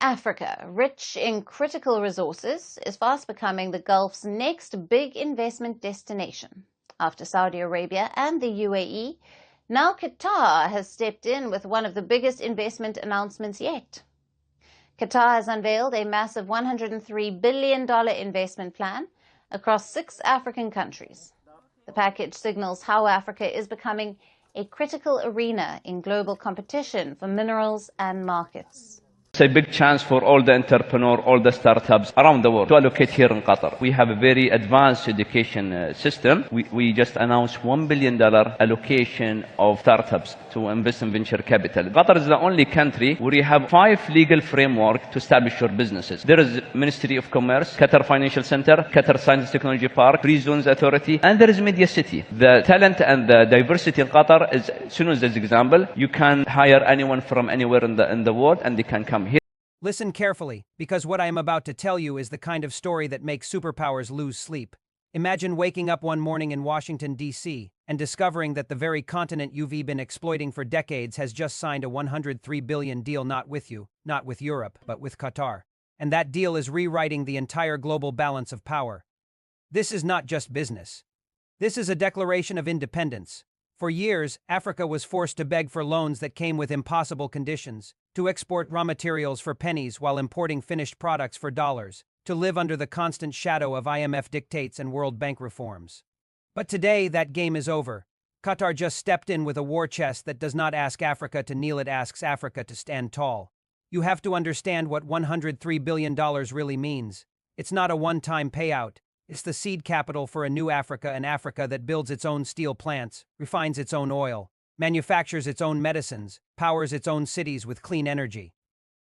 Africa, rich in critical resources, is fast becoming the Gulf's next big investment destination. After Saudi Arabia and the UAE, now Qatar has stepped in with one of the biggest investment announcements yet. Qatar has unveiled a massive $103 billion investment plan across 6 African countries. The package signals how Africa is becoming a critical arena in global competition for minerals and markets. It's a big chance for all the entrepreneurs, all the startups around the world to allocate here in Qatar. We have a very advanced education system. We just announced $1 billion allocation of startups to invest in venture capital. Qatar is the only country where you have 5 legal frameworks to establish your businesses. There is Ministry of Commerce, Qatar Financial Center, Qatar Science Technology Park, Free Zones Authority, and there is Media City. The talent and the diversity in Qatar is, as soon as there's example, you can hire anyone from anywhere in the world and they can come here. Listen carefully, because what I am about to tell you is the kind of story that makes superpowers lose sleep. Imagine waking up one morning in Washington, D.C., and discovering that the very continent you've been exploiting for decades has just signed a $103 billion deal not with you, not with Europe, but with Qatar. And that deal is rewriting the entire global balance of power. This is not just business. This is a declaration of independence. For years, Africa was forced to beg for loans that came with impossible conditions, to export raw materials for pennies while importing finished products for dollars, to live under the constant shadow of IMF dictates and World Bank reforms. But today, that game is over. Qatar just stepped in with a war chest that does not ask Africa to kneel, it asks Africa to stand tall. You have to understand what $103 billion really means. It's not a one-time payout. It's the seed capital for a new Africa, an Africa that builds its own steel plants, refines its own oil, manufactures its own medicines, powers its own cities with clean energy.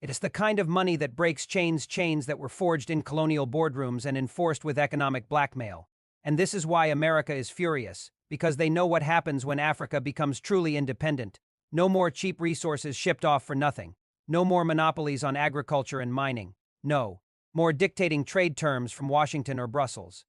It is the kind of money that breaks chains that were forged in colonial boardrooms and enforced with economic blackmail. And this is why America is furious, because they know what happens when Africa becomes truly independent. No more cheap resources shipped off for nothing. No more monopolies on agriculture and mining. No more dictating trade terms from Washington or Brussels.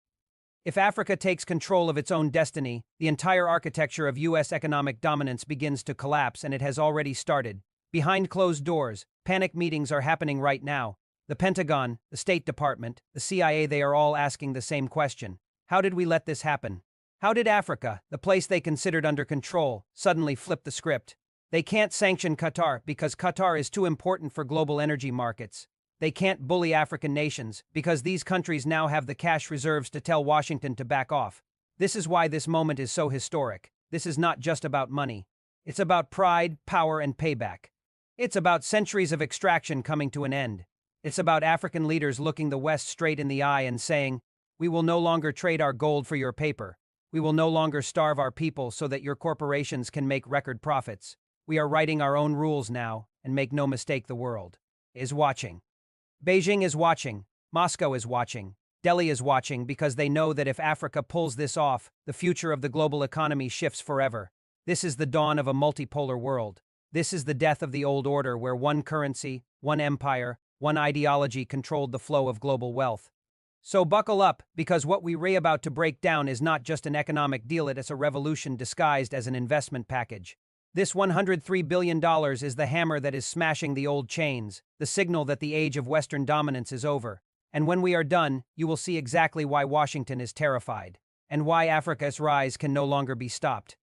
If Africa takes control of its own destiny, the entire architecture of U.S. economic dominance begins to collapse, and it has already started. Behind closed doors, panic meetings are happening right now. The Pentagon, the State Department, the CIA, they are all asking the same question. How did we let this happen? How did Africa, the place they considered under control, suddenly flip the script? They can't sanction Qatar because Qatar is too important for global energy markets. They can't bully African nations because these countries now have the cash reserves to tell Washington to back off. This is why this moment is so historic. This is not just about money. It's about pride, power, and payback. It's about centuries of extraction coming to an end. It's about African leaders looking the West straight in the eye and saying, "We will no longer trade our gold for your paper. We will no longer starve our people so that your corporations can make record profits. We are writing our own rules now, and make no mistake, the world is watching." Beijing is watching, Moscow is watching, Delhi is watching, because they know that if Africa pulls this off, the future of the global economy shifts forever. This is the dawn of a multipolar world. This is the death of the old order where one currency, one empire, one ideology controlled the flow of global wealth. So buckle up, because what we're about to break down is not just an economic deal, it is a revolution disguised as an investment package. This $103 billion is the hammer that is smashing the old chains, the signal that the age of Western dominance is over. And when we are done, you will see exactly why Washington is terrified, and why Africa's rise can no longer be stopped.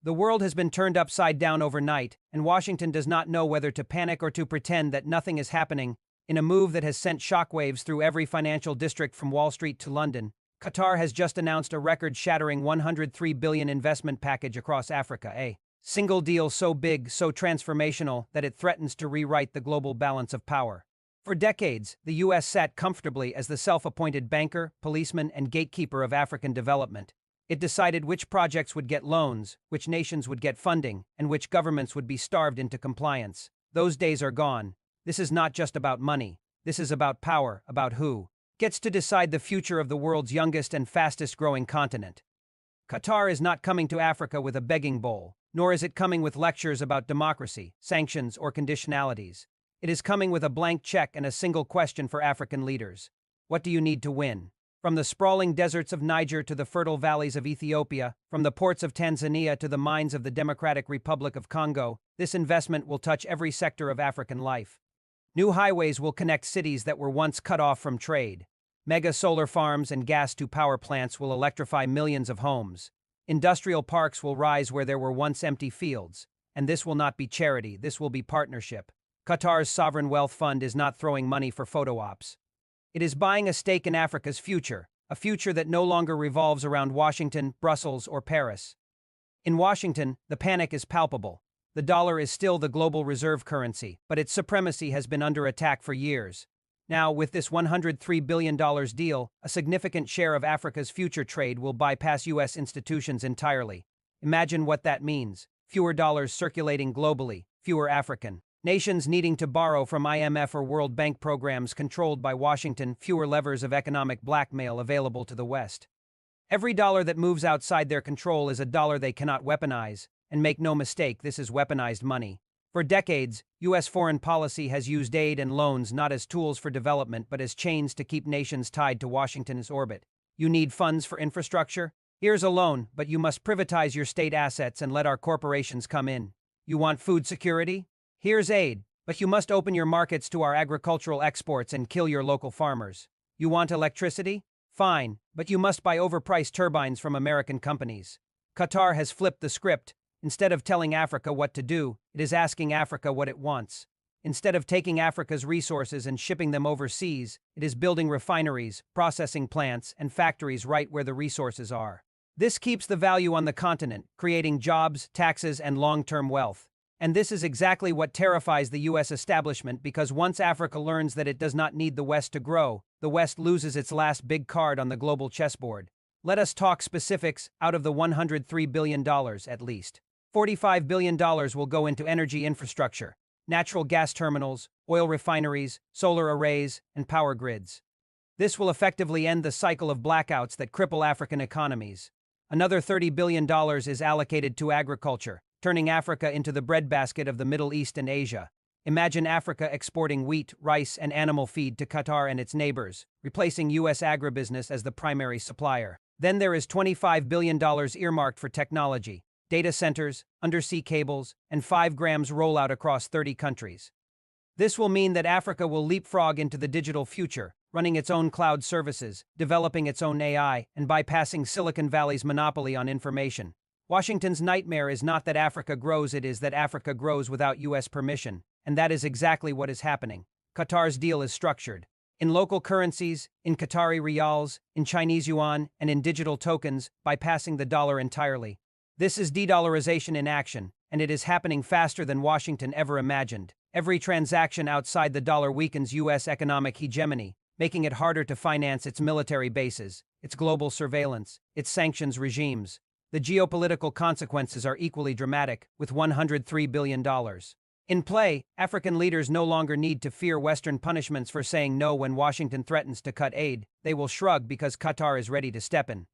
The world has been turned upside down overnight, and Washington does not know whether to panic or to pretend that nothing is happening. In a move that has sent shockwaves through every financial district from Wall Street to London, Qatar has just announced a record-shattering $103 billion investment package across Africa, a single deal so big, so transformational, that it threatens to rewrite the global balance of power. For decades, the U.S. sat comfortably as the self-appointed banker, policeman, and gatekeeper of African development. It decided which projects would get loans, which nations would get funding, and which governments would be starved into compliance. Those days are gone. This is not just about money. This is about power, about who gets to decide the future of the world's youngest and fastest-growing continent. Qatar is not coming to Africa with a begging bowl, nor is it coming with lectures about democracy, sanctions, or conditionalities. It is coming with a blank check and a single question for African leaders. What do you need to win? From the sprawling deserts of Niger to the fertile valleys of Ethiopia, from the ports of Tanzania to the mines of the Democratic Republic of Congo, this investment will touch every sector of African life. New highways will connect cities that were once cut off from trade. Mega solar farms and gas-to-power plants will electrify millions of homes. Industrial parks will rise where there were once empty fields. And this will not be charity, this will be partnership. Qatar's sovereign wealth fund is not throwing money for photo ops. It is buying a stake in Africa's future, a future that no longer revolves around Washington, Brussels, or Paris. In Washington, the panic is palpable. The dollar is still the global reserve currency, but its supremacy has been under attack for years. Now, with this $103 billion deal, a significant share of Africa's future trade will bypass U.S. institutions entirely. Imagine what that means. Fewer dollars circulating globally, fewer African nations needing to borrow from IMF or World Bank programs controlled by Washington, fewer levers of economic blackmail available to the West. Every dollar that moves outside their control is a dollar they cannot weaponize, and make no mistake, this is weaponized money. For decades, U.S. foreign policy has used aid and loans not as tools for development but as chains to keep nations tied to Washington's orbit. You need funds for infrastructure? Here's a loan, but you must privatize your state assets and let our corporations come in. You want food security? Here's aid, but you must open your markets to our agricultural exports and kill your local farmers. You want electricity? Fine, but you must buy overpriced turbines from American companies. Qatar has flipped the script. Instead of telling Africa what to do, it is asking Africa what it wants. Instead of taking Africa's resources and shipping them overseas, it is building refineries, processing plants, and factories right where the resources are. This keeps the value on the continent, creating jobs, taxes, and long-term wealth. And this is exactly what terrifies the U.S. establishment, because once Africa learns that it does not need the West to grow, the West loses its last big card on the global chessboard. Let us talk specifics. Out of the $103 billion, at least $45 billion will go into energy infrastructure, natural gas terminals, oil refineries, solar arrays, and power grids. This will effectively end the cycle of blackouts that cripple African economies. Another $30 billion is allocated to agriculture, turning Africa into the breadbasket of the Middle East and Asia. Imagine Africa exporting wheat, rice, and animal feed to Qatar and its neighbors, replacing U.S. agribusiness as the primary supplier. Then there is $25 billion earmarked for technology, data centers, undersea cables, and 5 grams rollout across 30 countries. This will mean that Africa will leapfrog into the digital future, running its own cloud services, developing its own AI, and bypassing Silicon Valley's monopoly on information. Washington's nightmare is not that Africa grows, it is that Africa grows without U.S. permission, and that is exactly what is happening. Qatar's deal is structured in local currencies, in Qatari riyals, in Chinese yuan, and in digital tokens, bypassing the dollar entirely. This is de-dollarization in action, and it is happening faster than Washington ever imagined. Every transaction outside the dollar weakens U.S. economic hegemony, making it harder to finance its military bases, its global surveillance, its sanctions regimes. The geopolitical consequences are equally dramatic, with $103 billion in play. African leaders no longer need to fear Western punishments for saying no when Washington threatens to cut aid. They will shrug because Qatar is ready to step in.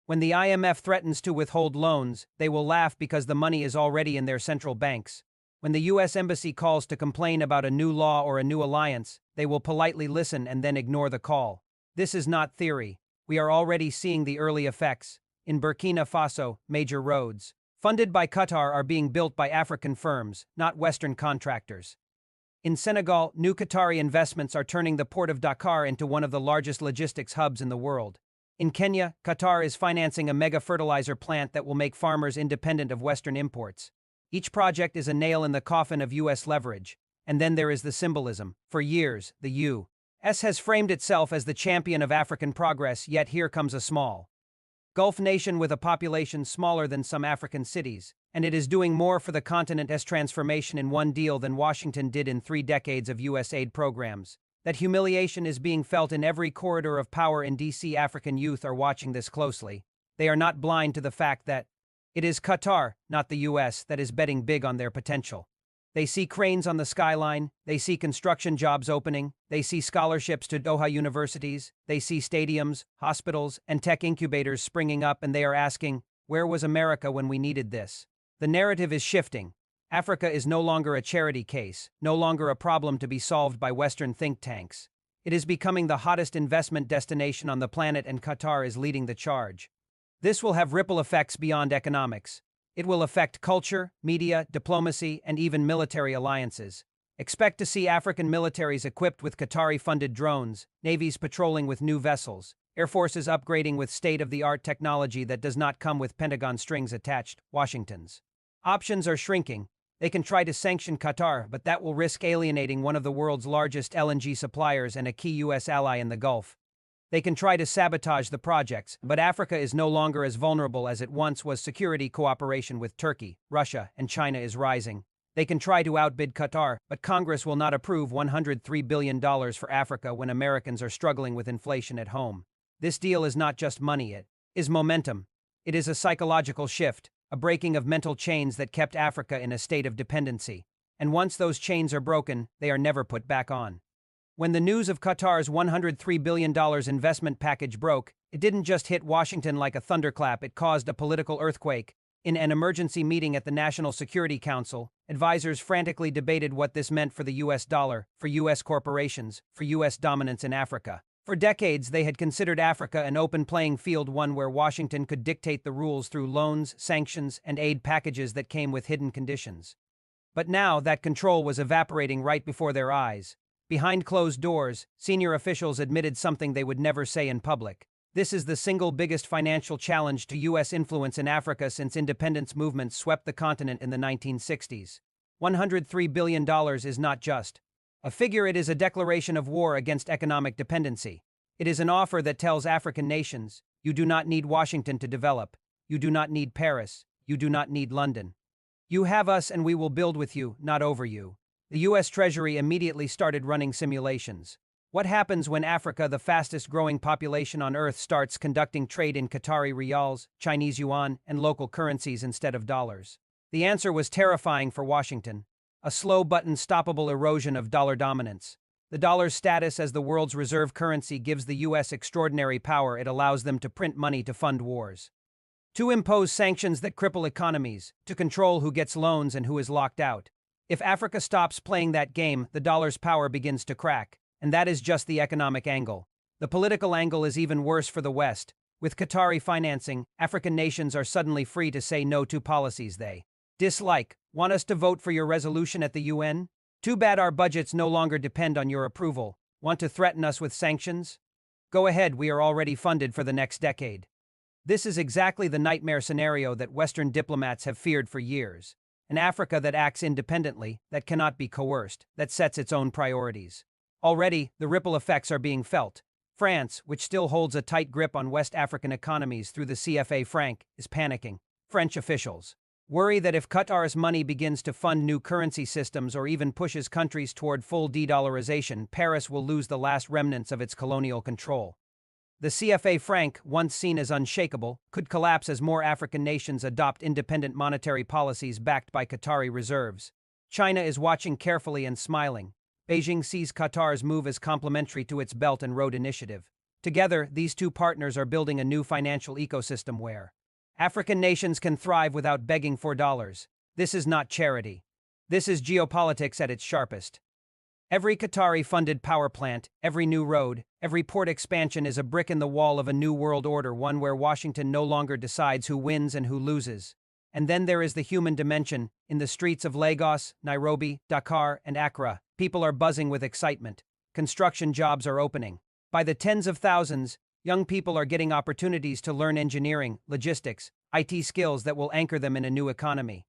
When the IMF threatens to withhold loans, they will laugh because the money is already in their central banks. When the U.S. Embassy calls to complain about a new law or a new alliance, they will politely listen and then ignore the call. This is not theory. We are already seeing the early effects. In Burkina Faso, major roads, funded by Qatar, are being built by African firms, not Western contractors. In Senegal, new Qatari investments are turning the port of Dakar into one of the largest logistics hubs in the world. In Kenya, Qatar is financing a mega fertilizer plant that will make farmers independent of Western imports. Each project is a nail in the coffin of U.S. leverage. And then there is the symbolism. For years, the U.S. has framed itself as the champion of African progress, yet here comes a small Gulf nation with a population smaller than some African cities, and it is doing more for the continent's transformation in one deal than Washington did in 3 decades of U.S. aid programs. That humiliation is being felt in every corridor of power in D.C. African youth are watching this closely. They are not blind to the fact that it is Qatar, not the U.S., that is betting big on their potential. They see cranes on the skyline, they see construction jobs opening, they see scholarships to Doha universities, they see stadiums, hospitals, and tech incubators springing up, and they are asking, where was America when we needed this? The narrative is shifting. Africa is no longer a charity case, no longer a problem to be solved by Western think tanks. It is becoming the hottest investment destination on the planet, and Qatar is leading the charge. This will have ripple effects beyond economics. It will affect culture, media, diplomacy, and even military alliances. Expect to see African militaries equipped with Qatari-funded drones, navies patrolling with new vessels, air forces upgrading with state-of-the-art technology that does not come with Pentagon strings attached. Washington's options are shrinking. They can try to sanction Qatar, but that will risk alienating one of the world's largest LNG suppliers and a key U.S. ally in the Gulf. They can try to sabotage the projects, but Africa is no longer as vulnerable as it once was. Security cooperation with Turkey, Russia, and China is rising. They can try to outbid Qatar, but Congress will not approve $103 billion for Africa when Americans are struggling with inflation at home. This deal is not just money, it is momentum. It is a psychological shift, a breaking of mental chains that kept Africa in a state of dependency. And once those chains are broken, they are never put back on. When the news of Qatar's $103 billion investment package broke, it didn't just hit Washington like a thunderclap, it caused a political earthquake. In an emergency meeting at the National Security Council, advisors frantically debated what this meant for the U.S. dollar, for U.S. corporations, for U.S. dominance in Africa. For decades, they had considered Africa an open playing field, one where Washington could dictate the rules through loans, sanctions, and aid packages that came with hidden conditions. But now, that control was evaporating right before their eyes. Behind closed doors, senior officials admitted something they would never say in public. This is the single biggest financial challenge to U.S. influence in Africa since independence movements swept the continent in the 1960s. $103 billion is not just a figure, it is a declaration of war against economic dependency. It is an offer that tells African nations, you do not need Washington to develop, you do not need Paris, you do not need London. You have us and we will build with you, not over you. The U.S. Treasury immediately started running simulations. What happens when Africa, the fastest growing population on Earth, starts conducting trade in Qatari riyals, Chinese yuan, and local currencies instead of dollars? The answer was terrifying for Washington. A slow but unstoppable erosion of dollar dominance. The dollar's status as the world's reserve currency gives the U.S. extraordinary power. It allows them to print money to fund wars, to impose sanctions that cripple economies, to control who gets loans and who is locked out. If Africa stops playing that game, the dollar's power begins to crack. And that is just the economic angle. The political angle is even worse for the West. With Qatari financing, African nations are suddenly free to say no to policies they dislike. Want us to vote for your resolution at the UN? Too bad our budgets no longer depend on your approval. Want to threaten us with sanctions? Go ahead, we are already funded for the next decade. This is exactly the nightmare scenario that Western diplomats have feared for years. An Africa that acts independently, that cannot be coerced, that sets its own priorities. Already, the ripple effects are being felt. France, which still holds a tight grip on West African economies through the CFA franc, is panicking. French officials worry that if Qatar's money begins to fund new currency systems or even pushes countries toward full de-dollarization, Paris will lose the last remnants of its colonial control. The CFA franc, once seen as unshakable, could collapse as more African nations adopt independent monetary policies backed by Qatari reserves. China is watching carefully and smiling. Beijing sees Qatar's move as complementary to its Belt and Road Initiative. Together, these two partners are building a new financial ecosystem where African nations can thrive without begging for dollars. This is not charity. This is geopolitics at its sharpest. Every Qatari-funded power plant, every new road, every port expansion is a brick in the wall of a new world order, one where Washington no longer decides who wins and who loses. And then there is the human dimension. In the streets of Lagos, Nairobi, Dakar, and Accra, people are buzzing with excitement. Construction jobs are opening. By the tens of thousands, young people are getting opportunities to learn engineering, logistics, IT skills that will anchor them in a new economy.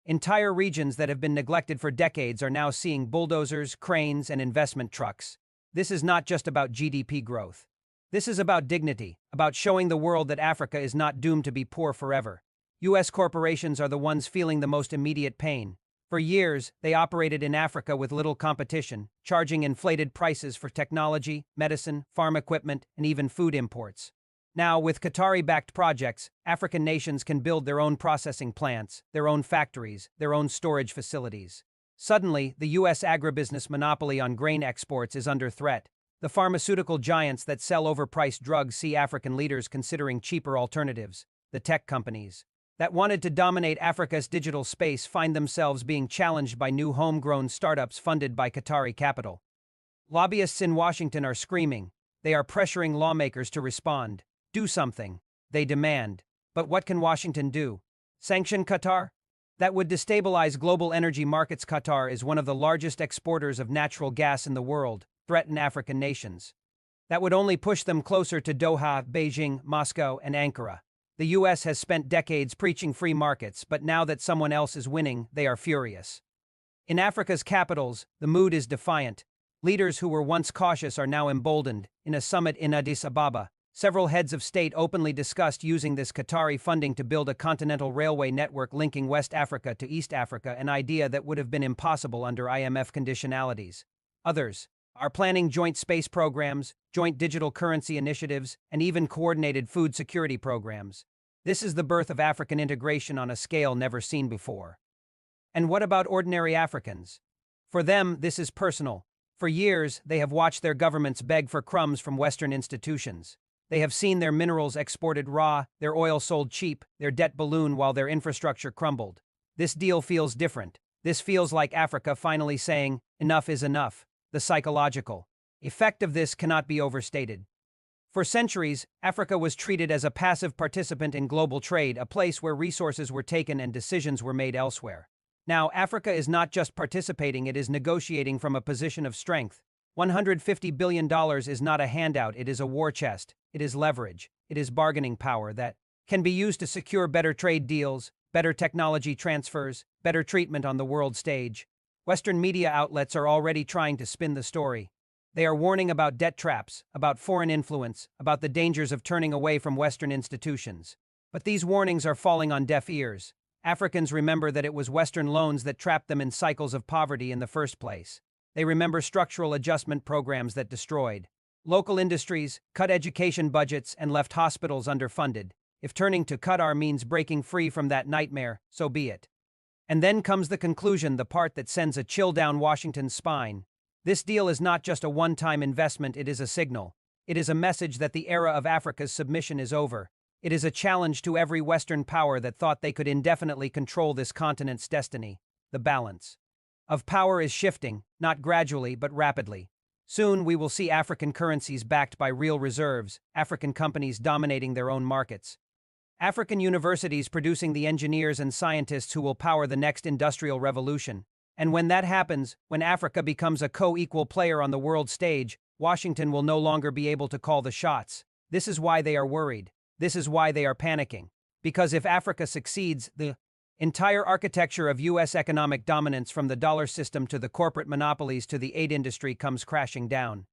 Entire regions that have been neglected for decades are now seeing bulldozers, cranes, and investment trucks. This is not just about GDP growth. This is about dignity, about showing the world that Africa is not doomed to be poor forever. U.S. corporations are the ones feeling the most immediate pain. For years, they operated in Africa with little competition, charging inflated prices for technology, medicine, farm equipment, and even food imports. Now, with Qatari-backed projects, African nations can build their own processing plants, their own factories, their own storage facilities. Suddenly, the U.S. agribusiness monopoly on grain exports is under threat. The pharmaceutical giants that sell overpriced drugs see African leaders considering cheaper alternatives. The tech companies that wanted to dominate Africa's digital space find themselves being challenged by new homegrown startups funded by Qatari capital. Lobbyists in Washington are screaming. They are pressuring lawmakers to respond. Do something, they demand. But what can Washington do? Sanction Qatar? That would destabilize global energy markets. Qatar is one of the largest exporters of natural gas in the world, threaten African nations. That would only push them closer to Doha, Beijing, Moscow, and Ankara. The U.S. has spent decades preaching free markets, but now that someone else is winning, they are furious. In Africa's capitals, the mood is defiant. Leaders who were once cautious are now emboldened. In a summit in Addis Ababa, several heads of state openly discussed using this Qatari funding to build a continental railway network linking West Africa to East Africa, an idea that would have been impossible under IMF conditionalities. Others are planning joint space programs, joint digital currency initiatives, and even coordinated food security programs. This is the birth of African integration on a scale never seen before. And what about ordinary Africans? For them, this is personal. For years, they have watched their governments beg for crumbs from Western institutions. They have seen their minerals exported raw, their oil sold cheap, their debt balloon while their infrastructure crumbled. This deal feels different. This feels like Africa finally saying, enough is enough. The psychological effect of this cannot be overstated. For centuries, Africa was treated as a passive participant in global trade, a place where resources were taken and decisions were made elsewhere. Now, Africa is not just participating, it is negotiating from a position of strength. $150 billion is not a handout, it is a war chest, it is leverage, it is bargaining power that can be used to secure better trade deals, better technology transfers, better treatment on the world stage. Western media outlets are already trying to spin the story. They are warning about debt traps, about foreign influence, about the dangers of turning away from Western institutions. But these warnings are falling on deaf ears. Africans remember that it was Western loans that trapped them in cycles of poverty in the first place. They remember structural adjustment programs that destroyed local industries, cut education budgets, and left hospitals underfunded. If turning to Qatar means breaking free from that nightmare, so be it. And then comes the conclusion, the part that sends a chill down Washington's spine. This deal is not just a one-time investment, it is a signal. It is a message that the era of Africa's submission is over. It is a challenge to every Western power that thought they could indefinitely control this continent's destiny. The balance of power is shifting, not gradually but rapidly. Soon we will see African currencies backed by real reserves, African companies dominating their own markets, African universities producing the engineers and scientists who will power the next industrial revolution. And when that happens, when Africa becomes a co-equal player on the world stage, Washington will no longer be able to call the shots. This is why they are worried. This is why they are panicking. Because if Africa succeeds, the entire architecture of U.S. economic dominance, from the dollar system to the corporate monopolies to the aid industry, comes crashing down.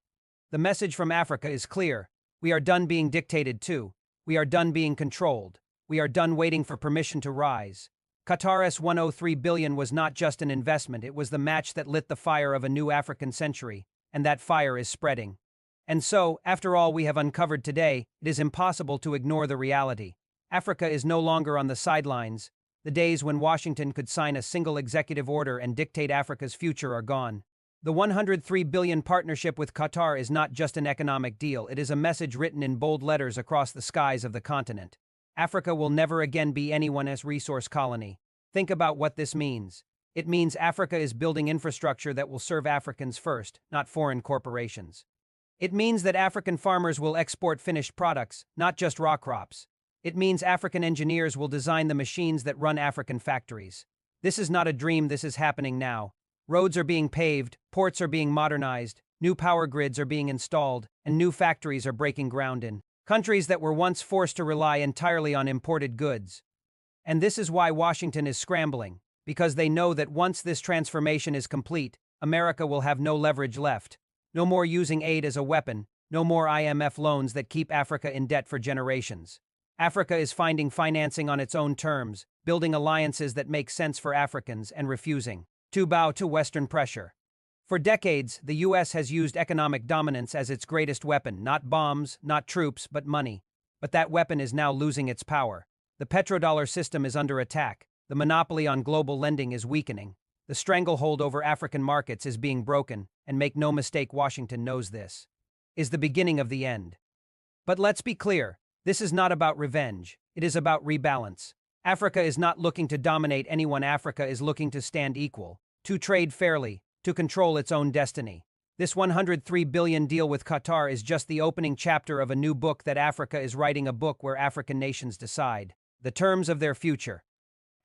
The message from Africa is clear. We are done being dictated to. We are done being controlled. We are done waiting for permission to rise. Qatar's $103 billion was not just an investment, it was the match that lit the fire of a new African century, and that fire is spreading. And so, after all we have uncovered today, it is impossible to ignore the reality. Africa is no longer on the sidelines. The days when Washington could sign a single executive order and dictate Africa's future are gone. The $103 billion partnership with Qatar is not just an economic deal, it is a message written in bold letters across the skies of the continent. Africa will never again be anyone's resource colony. Think about what this means. It means Africa is building infrastructure that will serve Africans first, not foreign corporations. It means that African farmers will export finished products, not just raw crops. It means African engineers will design the machines that run African factories. This is not a dream, this is happening now. Roads are being paved, ports are being modernized, new power grids are being installed, and new factories are breaking ground in countries that were once forced to rely entirely on imported goods. And this is why Washington is scrambling, because they know that once this transformation is complete, America will have no leverage left. No more using aid as a weapon, no more IMF loans that keep Africa in debt for generations. Africa is finding financing on its own terms, building alliances that make sense for Africans, and refusing to bow to Western pressure. For decades, the U.S. has used economic dominance as its greatest weapon, not bombs, not troops, but money. But that weapon is now losing its power. The petrodollar system is under attack. The monopoly on global lending is weakening. The stranglehold over African markets is being broken, and make no mistake, Washington knows this is the beginning of the end. But let's be clear, this is not about revenge. It is about rebalance. Africa is not looking to dominate anyone. Africa is looking to stand equal, to trade fairly, to control its own destiny. This $103 billion deal with Qatar is just the opening chapter of a new book that Africa is writing, a book where African nations decide the terms of their future.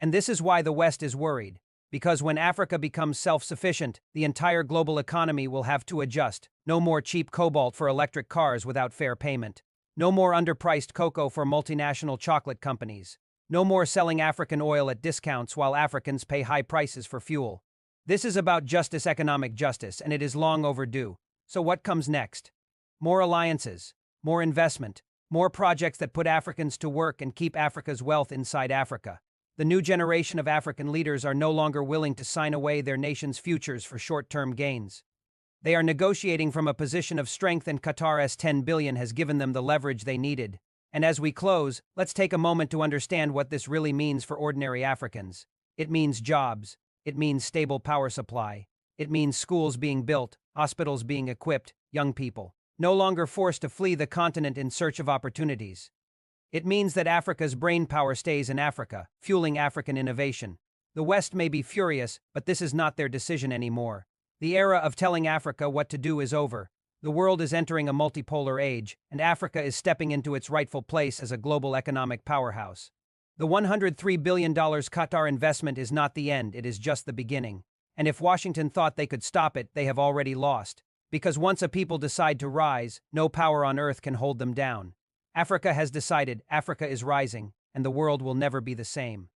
And this is why the West is worried. Because when Africa becomes self-sufficient, the entire global economy will have to adjust. No more cheap cobalt for electric cars without fair payment. No more underpriced cocoa for multinational chocolate companies. No more selling African oil at discounts while Africans pay high prices for fuel. This is about justice, economic justice, and it is long overdue. So what comes next? More alliances, more investment, more projects that put Africans to work and keep Africa's wealth inside Africa. The new generation of African leaders are no longer willing to sign away their nation's futures for short-term gains. They are negotiating from a position of strength, and Qatar's 10 billion has given them the leverage they needed. And as we close, let's take a moment to understand what this really means for ordinary Africans. It means jobs. It means stable power supply. It means schools being built, hospitals being equipped, young people no longer forced to flee the continent in search of opportunities. It means that Africa's brainpower stays in Africa, fueling African innovation. The West may be furious, but this is not their decision anymore. The era of telling Africa what to do is over. The world is entering a multipolar age, and Africa is stepping into its rightful place as a global economic powerhouse. The $103 billion Qatar investment is not the end, it is just the beginning. And if Washington thought they could stop it, they have already lost. Because once a people decide to rise, no power on earth can hold them down. Africa has decided, Africa is rising, and the world will never be the same.